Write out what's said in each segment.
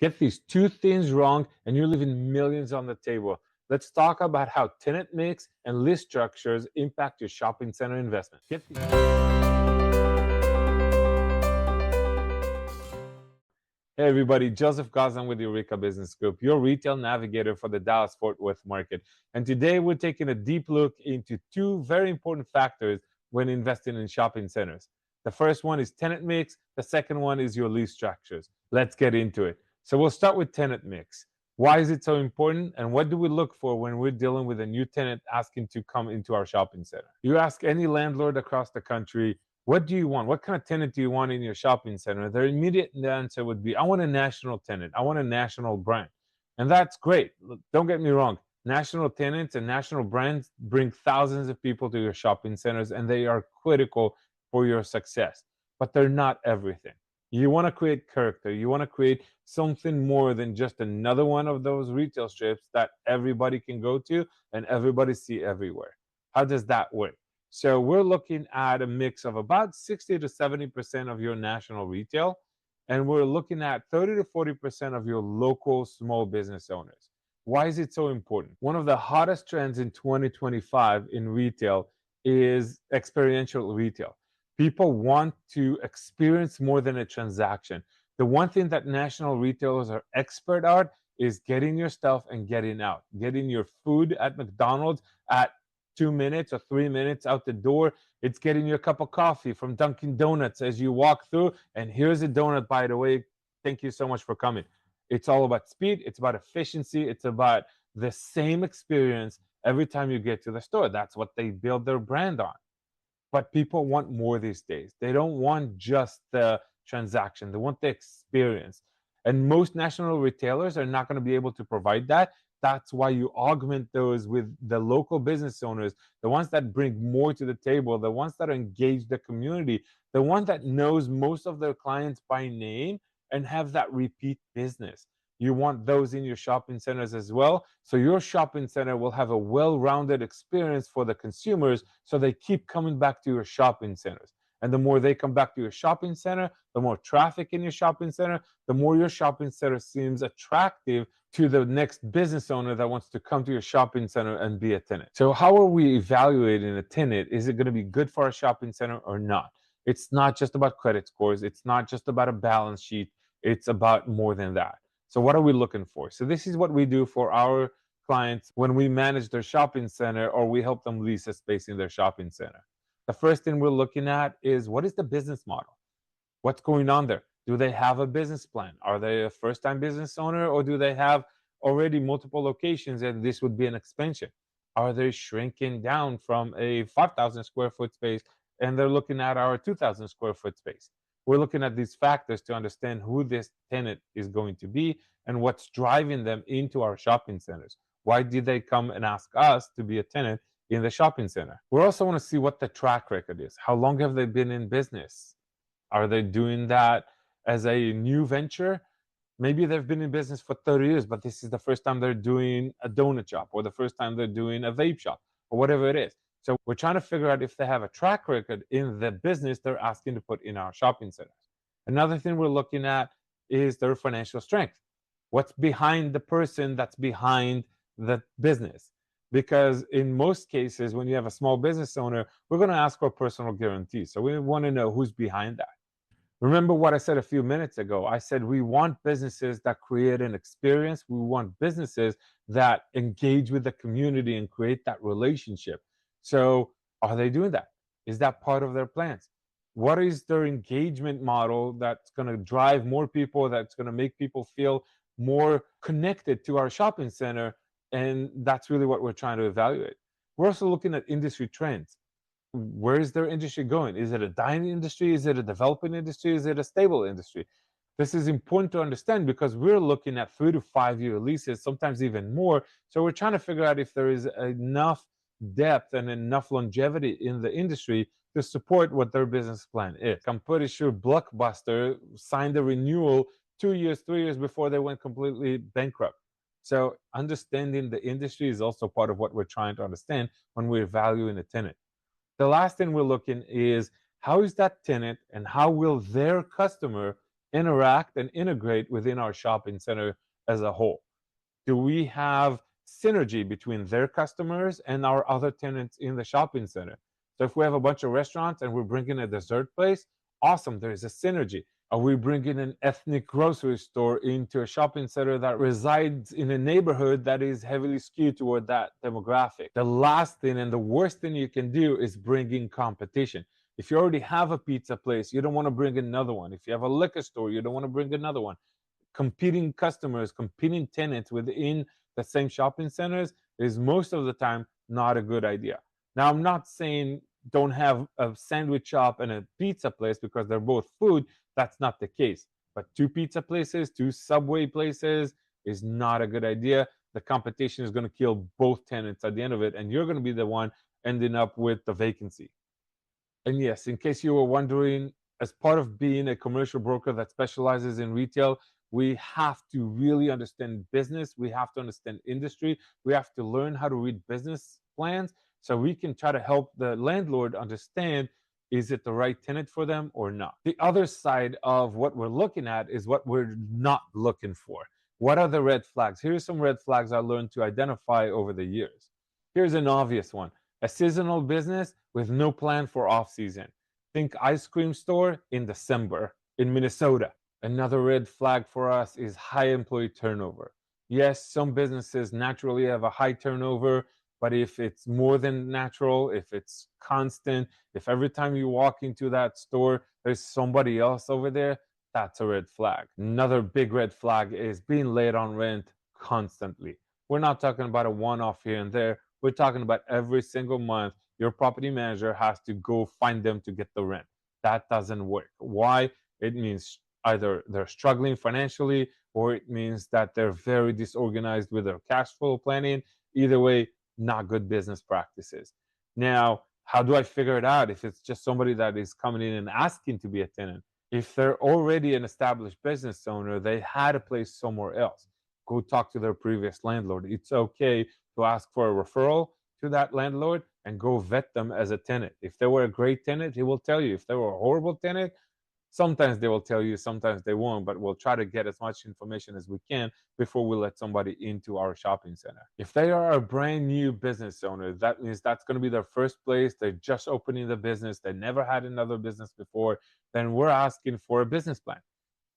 Get these two things wrong and you're leaving millions on the table. Let's talk about how tenant mix and lease structures impact your shopping center investment. Hey everybody, Joseph Gazan with Eureka Business Group, your retail navigator for the Dallas-Fort Worth market. And today we're taking a deep look into two very important factors when investing in shopping centers. The first one is tenant mix. The second one is your lease structures. Let's get into it. So we'll start with tenant mix. Why is it so important, and what do we look for when we're dealing with a new tenant asking to come into our shopping center? You ask any landlord across the country, what do you want? What kind of tenant do you want in your shopping center? Their immediate answer would be, I want a national tenant. I want a national brand. And that's great. Don't get me wrong. National tenants and national brands bring thousands of people to your shopping centers, and they are critical for your success. But they're not everything. You want to create character. You want to create something more than just another one of those retail strips that everybody can go to and everybody see everywhere. How does that work? So we're looking at a mix of about 60 to 70% of your national retail, and we're looking at 30 to 40% of your local small business owners. Why is it so important? One of the hottest trends in 2025 in retail is experiential retail. People want to experience more than a transaction. The one thing that national retailers are expert at is getting your stuff and getting out, getting your food at McDonald's at 2 minutes or 3 minutes out the door. It's getting your cup of coffee from Dunkin' Donuts as you walk through. And here's a donut, by the way. Thank you so much for coming. It's all about speed. It's about efficiency. It's about the same experience every time you get to the store. That's what they build their brand on. But people want more these days. They don't want just the transaction. They want the experience. And most national retailers are not going to be able to provide that. That's why you augment those with the local business owners, the ones that bring more to the table, the ones that engage the community, the one that knows most of their clients by name and have that repeat business. You want those in your shopping centers as well. So your shopping center will have a well-rounded experience for the consumers, so they keep coming back to your shopping centers. And the more they come back to your shopping center, the more traffic in your shopping center, the more your shopping center seems attractive to the next business owner that wants to come to your shopping center and be a tenant. So how are we evaluating a tenant? Is it going to be good for our shopping center or not? It's not just about credit scores. It's not just about a balance sheet. It's about more than that. So what are we looking for? So this is what we do for our clients when we manage their shopping center or we help them lease a space in their shopping center. The first thing we're looking at is, what is the business model? What's going on there? Do they have a business plan? Are they a first-time business owner, or do they have already multiple locations and this would be an expansion? Are they shrinking down from a 5,000 square foot space and they're looking at our 2,000 square foot space? We're looking at these factors to understand who this tenant is going to be and what's driving them into our shopping centers. Why did they come and ask us to be a tenant in the shopping center? We also want to see what the track record is. How long have they been in business? Are they doing that as a new venture? Maybe they've been in business for 30 years, but this is the first time they're doing a donut shop, or the first time they're doing a vape shop, or whatever it is. So we're trying to figure out if they have a track record in the business they're asking to put in our shopping centers. Another thing we're looking at is their financial strength. What's behind the person that's behind the business? Because in most cases, when you have a small business owner, we're going to ask for personal guarantees. So we want to know who's behind that. Remember what I said a few minutes ago. I said we want businesses that create an experience. We want businesses that engage with the community and create that relationship. So are they doing that? Is that part of their plans? What is their engagement model that's going to drive more people, that's going to make people feel more connected to our shopping center? And that's really what we're trying to evaluate. We're also looking at industry trends. Where is their industry going? Is it a dying industry? Is it a developing industry? Is it a stable industry? This is important to understand because we're looking at 3 to 5 year leases, sometimes even more. So we're trying to figure out if there is enough depth and enough longevity in the industry to support what their business plan is. I'm pretty sure Blockbuster signed a renewal 2 years, 3 years before they went completely bankrupt. So understanding the industry is also part of what we're trying to understand when we're valuing a tenant. The last thing we're looking is, how is that tenant and how will their customer interact and integrate within our shopping center as a whole? Do we have synergy between their customers and our other tenants in the shopping center? So if we have a bunch of restaurants and we're bringing a dessert place, awesome, there's a synergy. Are we bringing an ethnic grocery store into a shopping center that resides in a neighborhood that is heavily skewed toward that demographic? The last thing and the worst thing you can do is bring in competition. If you already have a pizza place, you don't want to bring another one. If you have a liquor store, you don't want to bring another one. Competing customers, competing tenants within the same shopping centers is most of the time not a good idea. Now, I'm not saying don't have a sandwich shop and a pizza place because they're both food. That's not the case. But two pizza places, two Subway places is not a good idea. The competition is going to kill both tenants at the end of it, and you're going to be the one ending up with the vacancy. And yes, in case you were wondering, as part of being a commercial broker that specializes in retail, we have to really understand business. We have to understand industry. We have to learn how to read business plans so we can try to help the landlord understand, is it the right tenant for them or not? The other side of what we're looking at is what we're not looking for. What are the red flags? Here's some red flags I learned to identify over the years. Here's an obvious one. A seasonal business with no plan for off-season. Think ice cream store in December in Minnesota. Another red flag for us is high employee turnover. Yes, some businesses naturally have a high turnover, but if it's more than natural, if it's constant, if every time you walk into that store, there's somebody else over there, that's a red flag. Another big red flag is being late on rent constantly. We're not talking about a one-off here and there. We're talking about every single month, your property manager has to go find them to get the rent. That doesn't work. Why? It means either they're struggling financially or it means that they're very disorganized with their cash flow planning. Either way, not good business practices. Now, how do I figure it out if it's just somebody that is coming in and asking to be a tenant? If they're already an established business owner, they had a place somewhere else. Go talk to their previous landlord. It's okay to ask for a referral to that landlord and go vet them as a tenant. If they were a great tenant, he will tell you. If they were a horrible tenant, sometimes they will tell you, sometimes they won't, but we'll try to get as much information as we can before we let somebody into our shopping center. If they are a brand new business owner, that means that's going to be their first place. They're just opening the business. They never had another business before. Then we're asking for a business plan.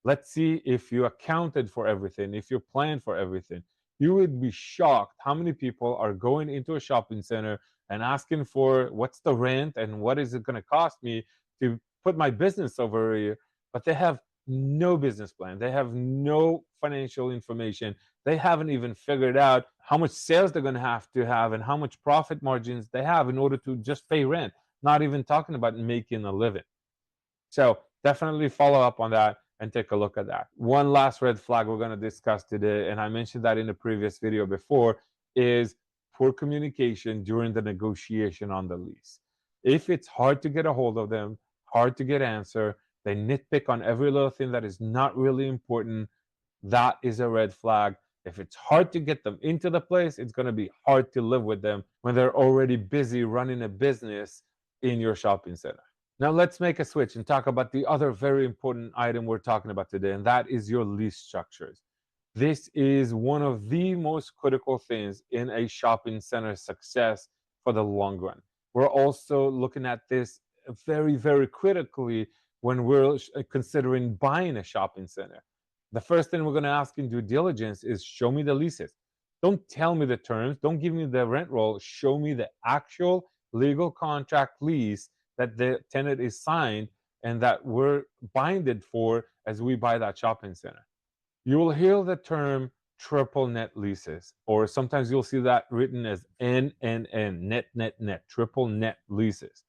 Let's see if you accounted for everything, if you planned for everything. You would be shocked how many people are going into a shopping center and asking for what's the rent and what is it going to cost me to put my business over here, but they have no business plan. They have no financial information. They haven't even figured out how much sales they're going to have and how much profit margins they have in order to just pay rent, not even talking about making a living. So definitely follow up on that and take a look at that. One last red flag we're going to discuss today, and I mentioned that in the previous video before, is poor communication during the negotiation on the lease. If it's hard to get a hold of them, hard to get answer, they nitpick on every little thing that is not really important, that is a red flag. If it's hard to get them into the place, it's going to be hard to live with them when they're already busy running a business in your shopping center. Now let's make a switch and talk about the other very important item we're talking about today, and that is your lease structures. This is one of the most critical things in a shopping center success for the long run. We're also looking at this very, very critically when we're considering buying a shopping center. The first thing we're going to ask in due diligence is show me the leases. Don't tell me the terms. Don't give me the rent roll. Show me the actual legal contract lease that the tenant is signed and that we're binded for as we buy that shopping center. You will hear the term triple net leases, or sometimes you'll see that written as NNN, net, triple net leases.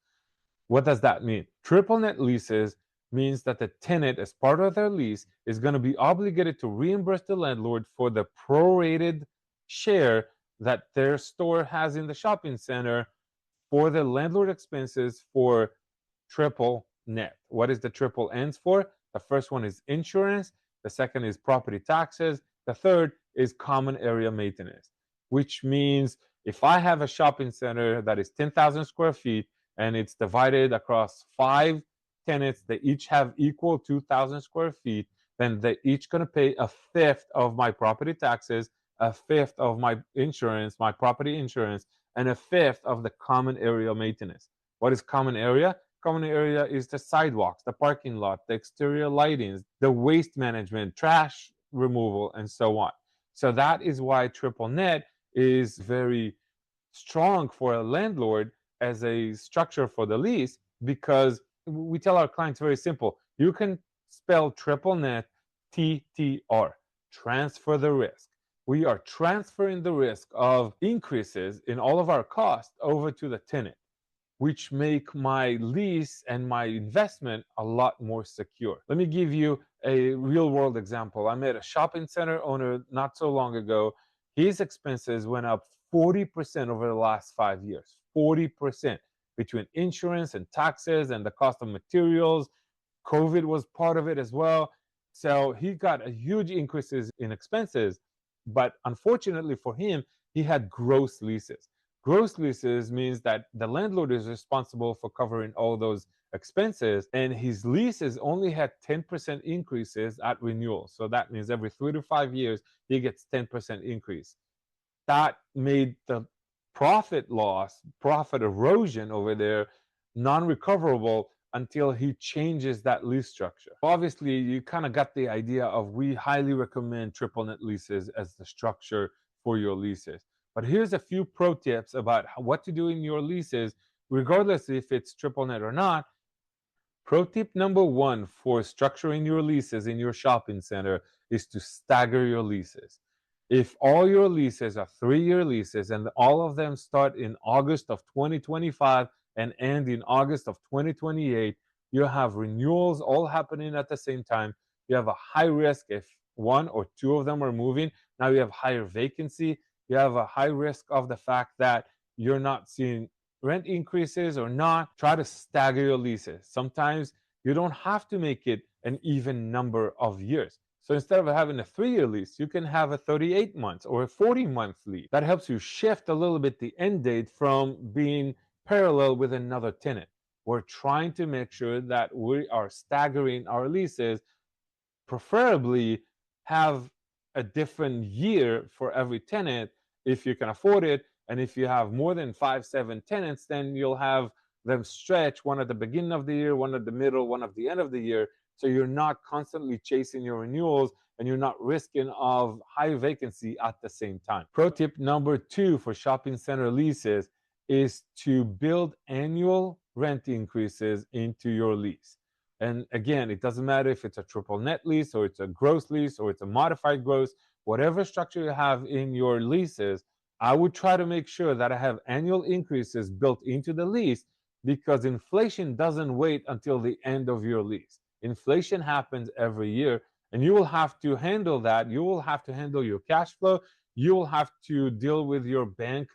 What does that mean? Triple net leases means that the tenant, as part of their lease, is going to be obligated to reimburse the landlord for the prorated share that their store has in the shopping center for the landlord expenses for triple net. What is the triple N's for? The first one is insurance. The second is property taxes. The third is common area maintenance, which means if I have a shopping center that is 10,000 square feet and it's divided across 5 tenants, they each have equal 2,000 square feet, then they're each going to pay a fifth of my property taxes, a fifth of my insurance, my property insurance, and a fifth of the common area maintenance. What is common area? Common area is the sidewalks, the parking lot, the exterior lightings, the waste management, trash removal, and so on. So that is why triple net is very strong for a landlord as a structure for the lease, because we tell our clients very simple. You can spell triple net TTR, transfer the risk. We are transferring the risk of increases in all of our costs over to the tenant, which make my lease and my investment a lot more secure. Let me give you a real world example. I met a shopping center owner not so long ago. His expenses went up 40% over the last 5 years. 40% between insurance and taxes and the cost of materials. COVID was part of it as well. So he got a huge increases in expenses. But unfortunately for him, he had gross leases. Gross leases means that the landlord is responsible for covering all those expenses, and his leases only had 10% increases at renewal. So that means every 3 to 5 years, he gets 10% increase. That made the profit loss, profit erosion over there non-recoverable until he changes that lease structure. Obviously, you kind of got the idea of we highly recommend triple net leases as the structure for your leases. But here's a few pro tips about what to do in your leases, regardless if it's triple net or not. Pro tip number one for structuring your leases in your shopping center is to stagger your leases. If all your leases are 3-year leases and all of them start in August of 2025 and end in August of 2028, you have renewals all happening at the same time. You have a high risk if one or two of them are moving. Now you have higher vacancy. You have a high risk of the fact that you're not seeing rent increases or not. Try to stagger your leases. Sometimes you don't have to make it an even number of years. So instead of having a 3-year lease, you can have a 38 months or a 40-month lease. That helps you shift a little bit the end date from being parallel with another tenant. We're trying to make sure that we are staggering our leases, preferably have a different year for every tenant if you can afford it. And if you have more than 5-7 tenants, then you'll have them stretch, one at the beginning of the year, one at the middle, one at the end of the year. So you're not constantly chasing your renewals and you're not risking of high vacancy at the same time. Pro tip number 2 for shopping center leases is to build annual rent increases into your lease. And again, it doesn't matter if it's a triple net lease or it's a gross lease or it's a modified gross, whatever structure you have in your leases, I would try to make sure that I have annual increases built into the lease, because inflation doesn't wait until the end of your lease. Inflation happens every year, and you will have to handle that. You will have to handle your cash flow. You will have to deal with your bank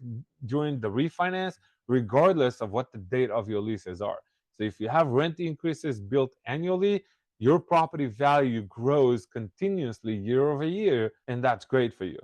during the refinance, regardless of what the date of your leases are. So if you have rent increases built annually, your property value grows continuously year over year, and that's great for you.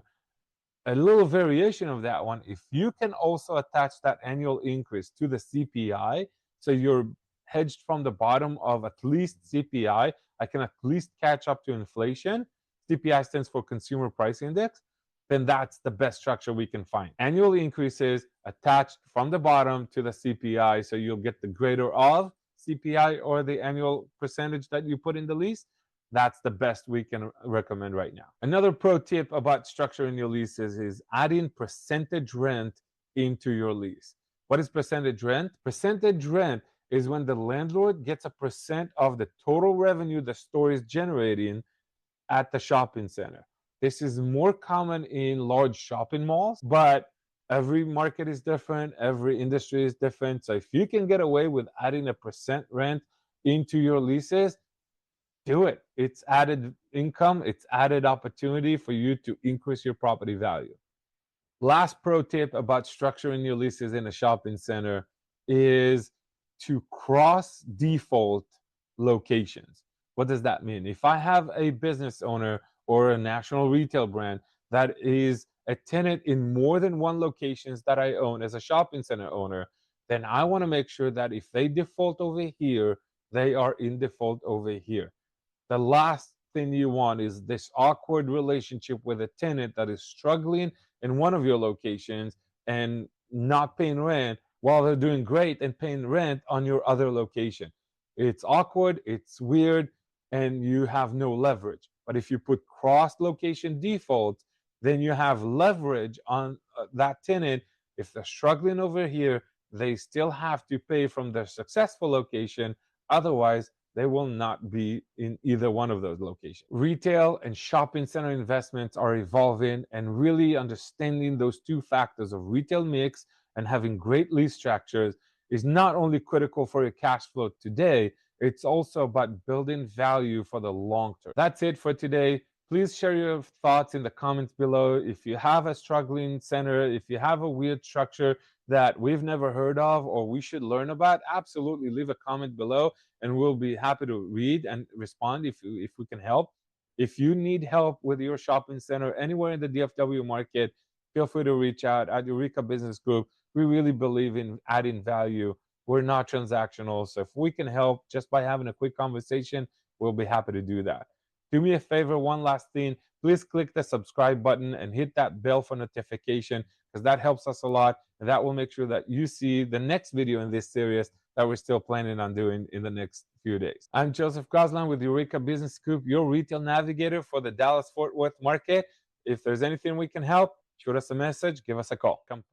A little variation of that one, if you can also attach that annual increase to the CPI, so you're hedged from the bottom of at least CPI, I can at least catch up to inflation. CPI stands for Consumer Price Index. Then that's the best structure we can find. Annual increases attached from the bottom to the CPI, so you'll get the greater of CPI or the annual percentage that you put in the lease. That's the best we can recommend right now. Another pro tip about structuring your leases is adding percentage rent into your lease. What is percentage rent? Percentage rent is when the landlord gets a percent of the total revenue the store is generating at the shopping center. This is more common in large shopping malls, but every market is different, every industry is different. So if you can get away with adding a percent rent into your leases, do it. It's added income, it's added opportunity for you to increase your property value. Last pro tip about structuring your leases in a shopping center is to cross default locations. What does that mean? If I have a business owner or a national retail brand that is a tenant in more than one locations that I own as a shopping center owner, then I want to make sure that if they default over here, they are in default over here. The last thing you want is this awkward relationship with a tenant that is struggling in one of your locations and not paying rent while they're doing great and paying rent on your other location. It's awkward, it's weird, and you have no leverage. But if you put cross location defaults, then you have leverage on that tenant. If they're struggling over here, they still have to pay from their successful location. Otherwise, they will not be in either one of those locations. Retail and shopping center investments are evolving, and really understanding those two factors of retail mix and having great lease structures is not only critical for your cash flow today, it's also about building value for the long term. That's it for today. Please share your thoughts in the comments below. If you have a struggling center, if you have a weird structure that we've never heard of or we should learn about, absolutely leave a comment below and we'll be happy to read and respond if we can help. If you need help with your shopping center anywhere in the DFW market, feel free to reach out at Eureka Business Group. We really believe in adding value. We're not transactional. So if we can help just by having a quick conversation, we'll be happy to do that. Do me a favor, one last thing. Please click the subscribe button and hit that bell for notification, because that helps us a lot. And that will make sure that you see the next video in this series that we're still planning on doing in the next few days. I'm Joseph Goslan with Eureka Business Group, your retail navigator for the Dallas-Fort Worth market. If there's anything we can help, shoot us a message, give us a call. Come.